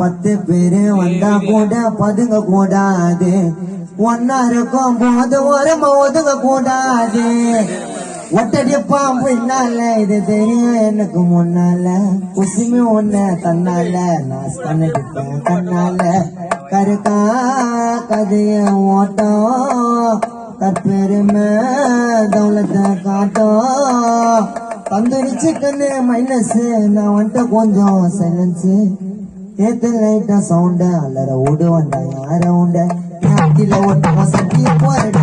10 பேரு வந்தா கூட பதுங்க கூடாது ஒன்னா இருக்கும் போது ஓரமா ஒதுங்க கூடாது ஒட்டடி பாம்பு என்னால இது தெரியும் எனக்கு முன்னால குசுமி ஒன்ன தன்னால நான் பண்ணிட்டேன் கண்ணால கருக்கா கதைய ஓட்டம் கற்பெருமை தௌலத்தை காட்டும் தந்தூரி சிக்கன் மைனஸ் நான் வந்துட்டு கொஞ்சம் சைலன்ஸு ஏத்து லைட்டா சவுண்ட அல்லற ஓடு வந்தா யார உண்ட ஒட்டமா சட்டி போறட